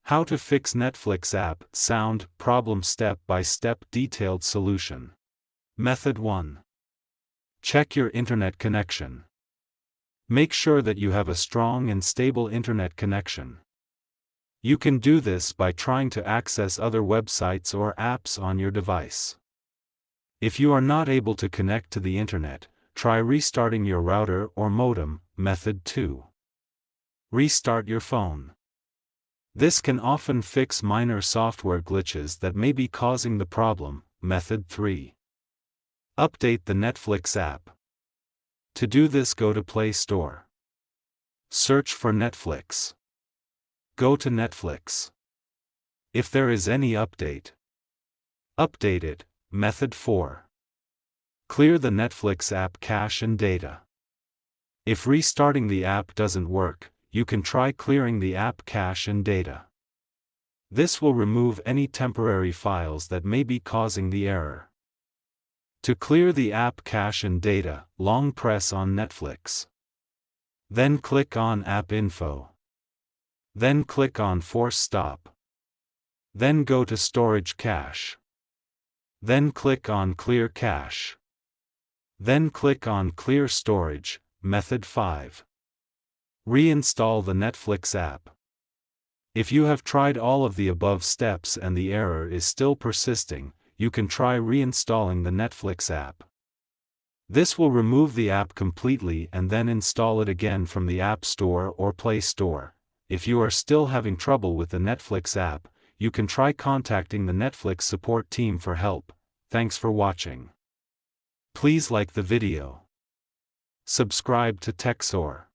How to fix Netflix app sound problem step-by-step detailed solution. Method 1. Check your internet connection. Make sure that you have a strong and stable internet connection. You can do this by trying to access other websites or apps on your device. If you are not able to connect to the internet, try restarting your router or modem. Method 2. Restart your phone. This can often fix minor software glitches that may be causing the problem. Method 3. Update the Netflix app. To do this, go to Play Store. Search for Netflix. Go to Netflix. If there is any update, update it. Method 4. Clear the Netflix app cache and data. If restarting the app doesn't work, you can try clearing the app cache and data. This will remove any temporary files that may be causing the error. To clear the app cache and data, long press on Netflix. Then click on App Info. Then click on Force Stop. Then go to Storage Cache. Then click on Clear Cache. Then click on Clear Storage. Method 5. Reinstall the Netflix app. If you have tried all of the above steps and the error is still persisting, you can try reinstalling the Netflix app. This will remove the app completely and then install it again from the App Store or Play Store. If you are still having trouble with the Netflix app, you can try contacting the Netflix support team for help. Thanks for watching. Please like the video. Subscribe to TechSor.